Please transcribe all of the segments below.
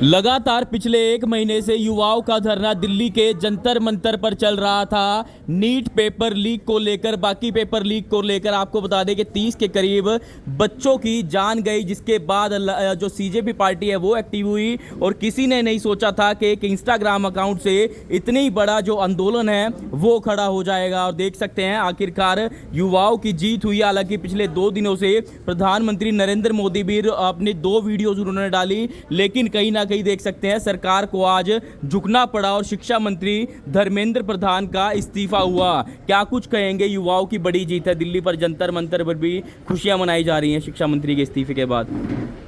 लगातार पिछले एक महीने से युवाओं का धरना दिल्ली के जंतर मंतर पर चल रहा था। नीट पेपर लीक को लेकर, बाकी पेपर लीक को लेकर आपको बता दें कि 30 के करीब बच्चों की जान गई, जिसके बाद जो सीजेपी पार्टी है वो एक्टिव हुई। और किसी ने नहीं सोचा था कि एक इंस्टाग्राम अकाउंट से इतनी बड़ा जो आंदोलन है वो खड़ा हो जाएगा। और देख सकते हैं आखिरकार युवाओं की जीत हुई। हालांकि पिछले 2 दिनों से प्रधानमंत्री नरेंद्र मोदी भी अपनी 2 वीडियोज उन्होंने डाली, लेकिन कहीं ना कहीं देख सकते हैं सरकार को आज झुकना पड़ा और शिक्षा मंत्री धर्मेंद्र प्रधान का इस्तीफा हुआ। क्या कुछ कहेंगे? युवाओं की बड़ी जीत है। दिल्ली पर जंतर मंतर पर भी खुशियां मनाई जा रही हैं शिक्षा मंत्री के इस्तीफे के बाद।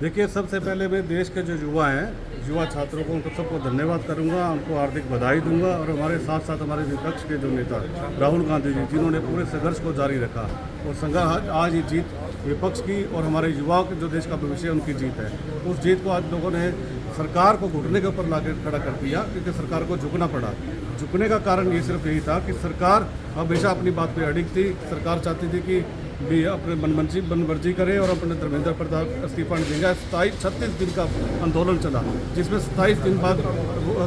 देखिए, सबसे पहले मैं देश के जो युवा हैं, युवा छात्रों को, उनको सबको धन्यवाद करूंगा, उनको हार्दिक बधाई दूंगा। और हमारे साथ साथ हमारे विपक्ष के जो नेता राहुल गांधी जी, जिन्होंने पूरे संघर्ष को जारी रखा और संघर्ष आज ये जीत विपक्ष की और हमारे युवाओं के जो देश का भविष्य है उनकी जीत है। उस जीत को आज लोगों ने सरकार को घुटने के ऊपर लाकर खड़ा कर दिया, क्योंकि सरकार को झुकना पड़ा। झुकने का कारण ये सिर्फ यही था कि सरकार हमेशा अपनी बात पे अडिग थी। सरकार चाहती थी कि भी अपने मनमर्जी करे और अपने धर्मेंद्र प्रधान इस्तीफा नहीं देंगे। 36 दिन का आंदोलन चला, जिसमें 27 दिन बाद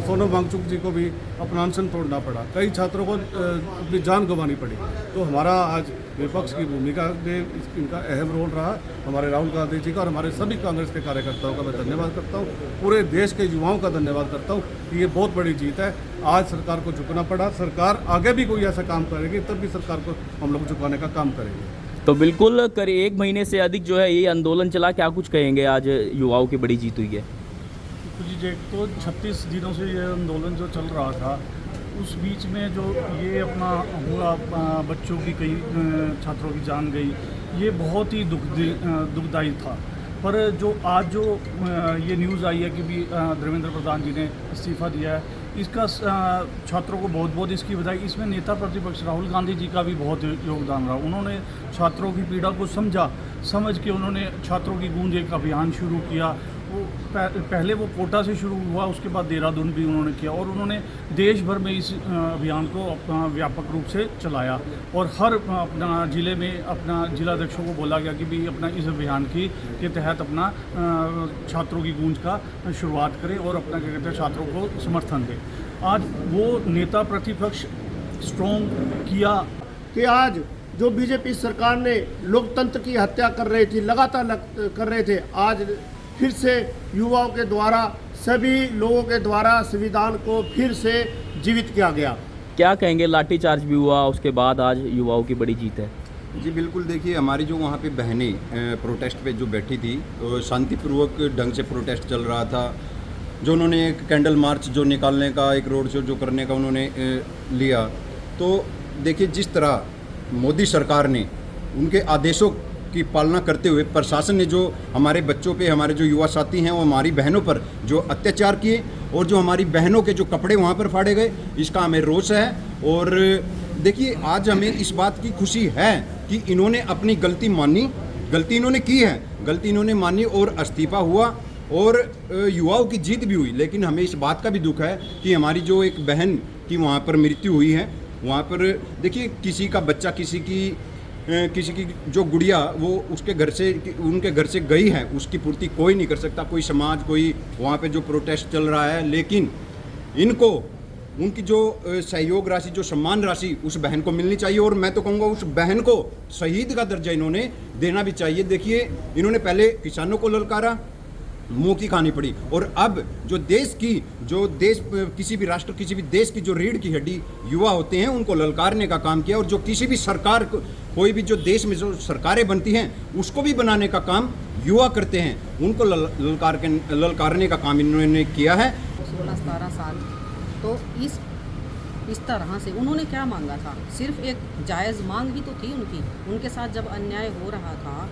सोनम वांगचुक जी को भी अपना अनशन तोड़ना पड़ा। कई छात्रों को अपनी जान गंवानी पड़ी। तो हमारा आज विपक्ष की भूमिका में इनका अहम रोल रहा। हमारे राहुल गांधी जी का और हमारे सभी कांग्रेस के कार्यकर्ताओं का मैं धन्यवाद करता हूँ। पूरे देश के युवाओं का धन्यवाद करता हूँ कि ये बहुत बड़ी जीत है। आज सरकार को झुकना पड़ा। सरकार आगे भी कोई ऐसा काम करेगी तब भी सरकार को हम लोग झुकाने का काम करेंगे। तो बिल्कुल करीब 1 महीने से अधिक जो है ये आंदोलन चला। क्या कुछ कहेंगे? आज युवाओं की बड़ी जीत हुई है। जी, तो 36 दिनों से ये आंदोलन जो चल रहा था, उस बीच में जो ये अपना हुआ, बच्चों की कई छात्रों की जान गई, ये बहुत ही दुखदायी था। पर जो आज जो ये न्यूज़ आई है कि भी धर्मेंद्र प्रधान जी ने इस्तीफ़ा दिया है, इसका छात्रों को बहुत बहुत इसकी बधाई। इसमें नेता प्रतिपक्ष राहुल गांधी जी का भी बहुत योगदान रहा। उन्होंने छात्रों की पीड़ा को समझ के उन्होंने छात्रों की गूंज एक अभियान शुरू किया। वो पहले वो कोटा से शुरू हुआ, उसके बाद देहरादून भी उन्होंने किया और उन्होंने देश भर में इस अभियान को अपना व्यापक रूप से चलाया। और हर अपना ज़िले में अपना जिलाध्यक्षों को बोला गया कि भी अपना इस अभियान के तहत अपना छात्रों की गूंज का शुरुआत करें और अपना क्या कहते हैं छात्रों को समर्थन दें। आज वो नेता प्रतिपक्ष स्ट्रॉन्ग किया कि आज जो बीजेपी सरकार ने लोकतंत्र की हत्या कर रही थी, लगातार कर रहे थे, आज फिर से युवाओं के द्वारा, सभी लोगों के द्वारा संविधान को फिर से जीवित किया गया। क्या कहेंगे? लाठीचार्ज भी हुआ, उसके बाद आज युवाओं की बड़ी जीत है। जी बिल्कुल, देखिए हमारी जो वहाँ पे बहनें प्रोटेस्ट पे जो बैठी थी, तो शांतिपूर्वक ढंग से प्रोटेस्ट चल रहा था। जो उन्होंने एक कैंडल मार्च जो निकालने का, एक रोड शो जो करने का उन्होंने लिया, तो देखिए जिस तरह मोदी सरकार ने उनके आदेशों की पालना करते हुए प्रशासन ने जो हमारे बच्चों पे, हमारे जो युवा साथी हैं, वो हमारी बहनों पर जो अत्याचार किए और जो हमारी बहनों के जो कपड़े वहाँ पर फाड़े गए, इसका हमें रोष है। और देखिए आज हमें इस बात की खुशी है कि इन्होंने अपनी गलती मानी, गलती इन्होंने की है, गलती इन्होंने मानी और इस्तीफा हुआ और युवाओं की जीत भी हुई। लेकिन हमें इस बात का भी दुख है कि हमारी जो एक बहन की वहाँ पर मृत्यु हुई है, वहाँ पर देखिए किसी का बच्चा, किसी की जो गुड़िया वो उसके घर से, उनके घर से गई है, उसकी पूर्ति कोई नहीं कर सकता, कोई समाज, कोई वहाँ पे जो प्रोटेस्ट चल रहा है। लेकिन इनको उनकी जो सहयोग राशि, जो सम्मान राशि उस बहन को मिलनी चाहिए। और मैं तो कहूँगा उस बहन को शहीद का दर्जा इन्होंने देना भी चाहिए। देखिए इन्होंने पहले किसानों को ललकारा, मुंह की खानी पड़ी, और अब जो देश किसी भी राष्ट्र, किसी भी देश की जो रीढ़ की हड्डी युवा होते हैं, उनको ललकारने का काम किया। और जो किसी भी सरकार, कोई भी जो देश में जो सरकारें बनती हैं, उसको भी बनाने का काम युवा करते हैं। उनको ललकारने का काम इन्होंने किया है। 16-17 साल तो इस तरह से उन्होंने क्या मांगा था? सिर्फ एक जायज़ मांग ही तो थी उनकी। उनके साथ जब अन्याय हो रहा था,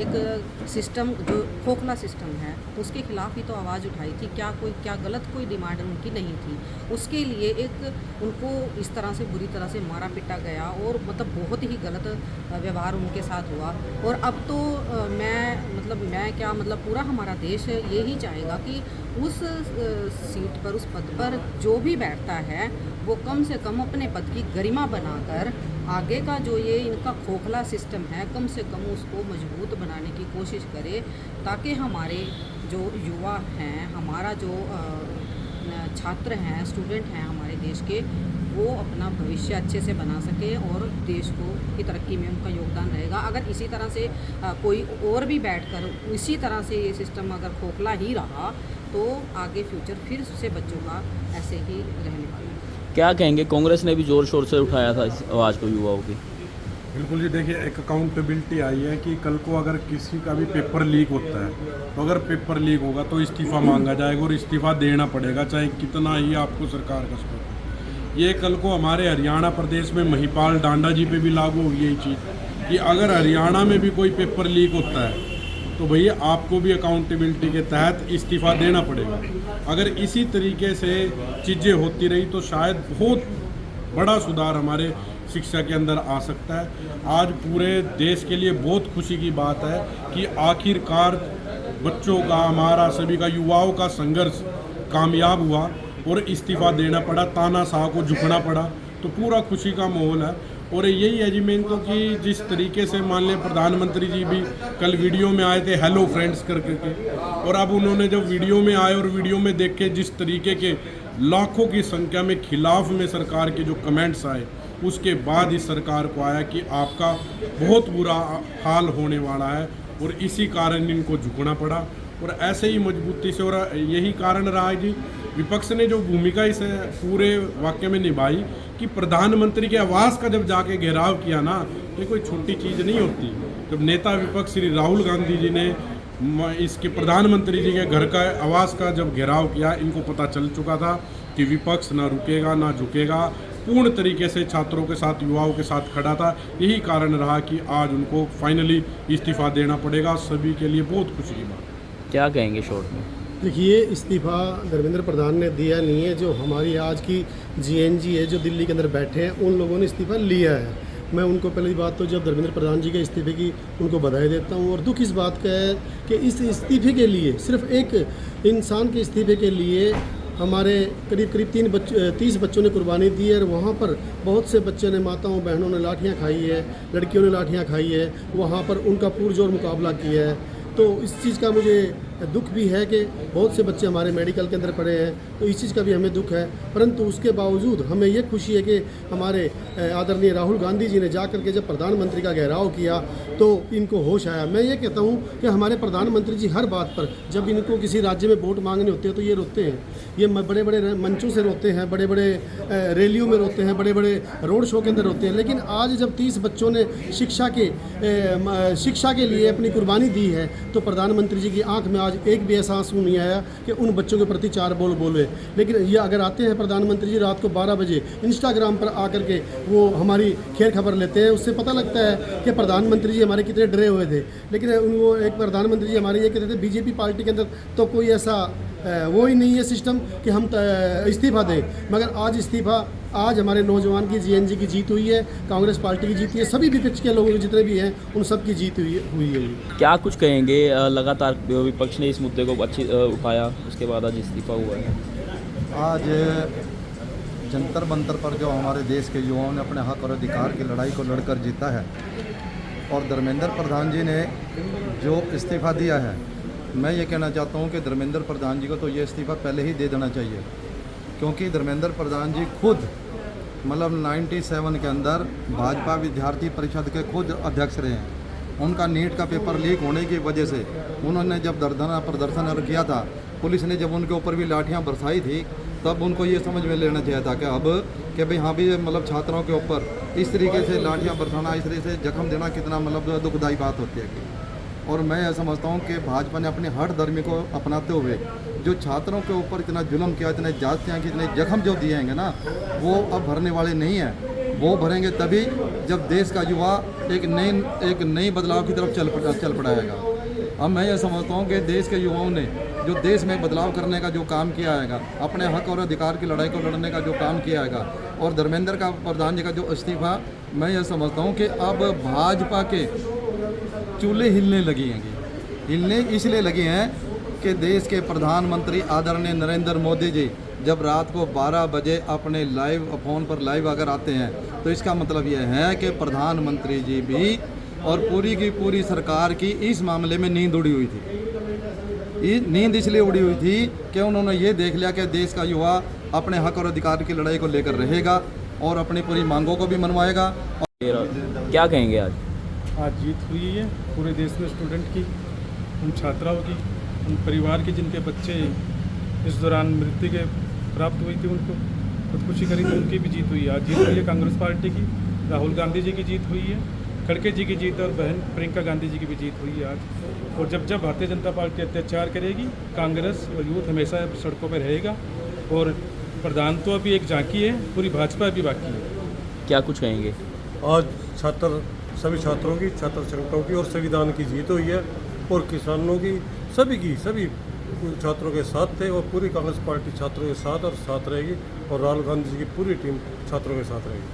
एक सिस्टम जो खोखला सिस्टम है, उसके खिलाफ ही तो आवाज़ उठाई थी। क्या गलत कोई डिमांड उनकी नहीं थी। उसके लिए एक उनको इस तरह से बुरी तरह से मारा पिटा गया और मतलब बहुत ही गलत व्यवहार उनके साथ हुआ। और अब तो मैं पूरा हमारा देश यही चाहेगा कि उस सीट पर, उस पद पर जो भी बैठता है वो कम से कम अपने पद की गरिमा बनाकर आगे का जो ये इनका खोखला सिस्टम है, कम से कम उसको मजबूत बनाने की कोशिश करे, ताकि हमारे जो युवा हैं, हमारा जो छात्र हैं, स्टूडेंट हैं हमारे देश के, वो अपना भविष्य अच्छे से बना सके और देश को की तरक्की में उनका योगदान रहेगा। अगर इसी तरह से कोई और भी बैठकर इसी तरह से ये सिस्टम अगर खोखला ही रहा तो आगे फ्यूचर फिर से बच्चों का ऐसे ही रहने वाला है। क्या कहेंगे, कांग्रेस ने भी ज़ोर शोर से उठाया था इस आवाज़ को युवाओं की। बिल्कुल जी, देखिए एक अकाउंटेबिलिटी आई है कि कल को अगर किसी का भी पेपर लीक होता है तो अगर पेपर लीक होगा तो इस्तीफ़ा मांगा जाएगा और इस्तीफ़ा देना पड़ेगा, चाहे कितना ही आपको सरकार का सपोर्ट हो। ये कल को हमारे हरियाणा प्रदेश में महिपाल डांडा जी पे भी लागू हुई यही चीज़ कि अगर हरियाणा में भी कोई पेपर लीक होता है तो भैया आपको भी अकाउंटेबिलिटी के तहत इस्तीफ़ा देना पड़ेगा। अगर इसी तरीके से चीज़ें होती रही तो शायद बहुत बड़ा सुधार हमारे शिक्षा के अंदर आ सकता है। आज पूरे देश के लिए बहुत खुशी की बात है कि आखिरकार बच्चों का, हमारा सभी का, युवाओं का संघर्ष कामयाब हुआ और इस्तीफ़ा देना पड़ा, तानाशाह को झुकना पड़ा, तो पूरा खुशी का माहौल है। और यही है जी मेन तो कि जिस तरीके से मान लें प्रधानमंत्री जी भी कल वीडियो में आए थे हेलो फ्रेंड्स करके और अब उन्होंने जब वीडियो में आए और वीडियो में देख के जिस तरीके के लाखों की संख्या में खिलाफ में सरकार के जो कमेंट्स आए, उसके बाद इस सरकार को आया कि आपका बहुत बुरा हाल होने वाला है और इसी कारण इनको झुकना पड़ा और ऐसे ही मजबूती से। और यही कारण रहा है जी विपक्ष ने जो भूमिका इस पूरे वाक्य में निभाई कि प्रधानमंत्री के आवास का जब जाके घेराव किया ना, तो कोई छोटी चीज़ नहीं होती। जब नेता विपक्ष श्री राहुल गांधी जी ने इसके प्रधानमंत्री जी के घर का आवास का जब घेराव किया, इनको पता चल चुका था कि विपक्ष ना रुकेगा ना झुकेगा, पूर्ण तरीके से छात्रों के साथ, युवाओं के साथ खड़ा था। यही कारण रहा कि आज उनको फाइनली इस्तीफ़ा देना पड़ेगा। सभी के लिए बहुत खुशी की बात। क्या कहेंगे शॉर्ट में? देखिए, इस्तीफ़ा धर्मेंद्र प्रधान ने दिया नहीं है, जो हमारी आज की जीएनजी है जो दिल्ली के अंदर बैठे हैं उन लोगों ने इस्तीफ़ा लिया है। मैं उनको पहली बात तो जब धर्मेंद्र प्रधान जी के इस्तीफ़े की उनको बधाई देता हूँ। और दुख इस बात का है कि इस इस्तीफ़े के लिए, सिर्फ एक इंसान के इस्तीफ़े के लिए हमारे करीब 30 बच्चों ने कुर्बानी दी है। और वहाँ पर बहुत से बच्चे ने, माताओं बहनों ने लाठियाँ खाई है, लड़कियों ने लाठियाँ खाई है, वहाँ पर उनका पुरजोर मुकाबला किया है। तो इस चीज़ का मुझे दुख भी है कि बहुत से बच्चे हमारे मेडिकल के अंदर पड़े हैं, तो इस चीज़ का भी हमें दुख है। परंतु उसके बावजूद हमें ये खुशी है कि हमारे आदरणीय राहुल गांधी जी ने जाकर के जब प्रधानमंत्री का घेराव किया तो इनको होश आया। मैं ये कहता हूँ कि हमारे प्रधानमंत्री जी हर बात पर, जब इनको किसी राज्य में वोट मांगने होते हैं तो ये रोते हैं, ये बड़े बड़े मंचों से रोते हैं, बड़े बड़े रैलियों में रोते हैं, बड़े बड़े रोड शो के अंदर रोते हैं। लेकिन आज जब 30 बच्चों ने शिक्षा के लिए अपनी कुर्बानी दी है तो प्रधानमंत्री जी की आंख में आज एक भी ऐसा आंसू नहीं आया कि उन बच्चों के प्रति 4 बोल बोले। लेकिन ये अगर आते हैं प्रधानमंत्री जी रात को 12 बजे इंस्टाग्राम पर आकर के वो हमारी खैर खबर लेते हैं, उससे पता लगता है कि प्रधानमंत्री जी हमारे कितने डरे हुए थे। लेकिन वो एक प्रधानमंत्री जी हमारे ये कहते थे बीजेपी पार्टी के अंदर तो कोई ऐसा वो ही नहीं है सिस्टम कि हम इस्तीफ़ा दें। मगर आज इस्तीफ़ा, आज हमारे नौजवान की जीएनजी की जीत हुई है, कांग्रेस पार्टी की जीत हुई है, सभी विपक्ष के लोगों के जितने भी हैं उन सब की जीत हुई है। क्या कुछ कहेंगे? लगातार विपक्ष ने इस मुद्दे को अच्छी उठाया, उसके बाद आज इस्तीफा हुआ है। आज जंतर मंतर पर जो हमारे देश के युवाओं ने अपने हक और अधिकार की लड़ाई को लड़कर जीता है और धर्मेंद्र प्रधान जी ने जो इस्तीफ़ा दिया है, मैं ये कहना चाहता हूँ कि धर्मेंद्र प्रधान जी को तो ये इस्तीफ़ा पहले ही दे देना चाहिए, क्योंकि धर्मेंद्र प्रधान जी खुद मतलब 97 के अंदर भाजपा विद्यार्थी परिषद के खुद अध्यक्ष रहे हैं। उनका नीट का पेपर लीक होने की वजह से उन्होंने जब प्रदर्शन किया था, पुलिस ने जब उनके ऊपर भी लाठियां बरसाई थी, तब उनको ये समझ में लेना चाहिए था कि अब कि भाई हाँ भी मतलब छात्रों के ऊपर इस तरीके से लाठियां बरसाना, इस तरीके से जख्म देना कितना मतलब दुखदायी बात होती है। और मैं यह समझता हूँ कि भाजपा ने अपने हर धर्म को अपनाते हुए जो छात्रों के ऊपर इतना जुल्म किया, इतने जातियाँ की इतने जख्म जो दिए हैं ना, वो अब भरने वाले नहीं हैं। वो भरेंगे तभी जब देश का युवा एक नई बदलाव की तरफ चल पड़ाएगा। अब मैं ये समझता हूँ कि देश के युवाओं ने जो देश में बदलाव करने का जो काम किया है, अपने हक और अधिकार की लड़ाई को लड़ने का जो काम किया है, और धर्मेंद्र का प्रधान जी का जो इस्तीफा, मैं ये समझता हूँ कि अब भाजपा के चूल्हे हिलने लगी हैं। हिलने इसलिए लगी हैं कि देश के प्रधानमंत्री आदरणीय नरेंद्र मोदी जी जब रात को 12 बजे अपने फ़ोन पर लाइव अगर आते हैं, तो इसका मतलब यह है कि प्रधानमंत्री जी भी और पूरी की पूरी सरकार की इस मामले में नींद उड़ी हुई थी। ये नींद इसलिए उड़ी हुई थी कि उन्होंने ये देख लिया कि देश का युवा अपने हक और अधिकार की लड़ाई को लेकर रहेगा और अपनी पूरी मांगों को भी मनवाएगा। क्या कहेंगे आज? आज जीत हुई है पूरे देश में स्टूडेंट की, उन छात्राओं की, उन परिवार के जिनके बच्चे इस दौरान मृत्यु के प्राप्त हुई थी, उनको खुदकुशी करी थी, उनकी भी जीत हुई है। आज जीत हुई है कांग्रेस पार्टी की, राहुल गांधी जी की जीत हुई है, खड़गे जी की जीत और बहन प्रियंका गांधी जी की भी जीत हुई है आज। और जब जब भारतीय जनता पार्टी अत्याचार करेगी, कांग्रेस और यूथ हमेशा सड़कों पर रहेगा। और प्रधान तो अभी एक झांकी है, पूरी भाजपा अभी बाकी है। क्या कुछ कहेंगे? आज सभी छात्रों की, छात्र संगठनों की और संविधान की जीत हुई है और किसानों की, सभी छात्रों के साथ थे और पूरी कांग्रेस पार्टी छात्रों के साथ और साथ रहेगी और राहुल गांधी जी की पूरी टीम छात्रों के साथ रहेगी।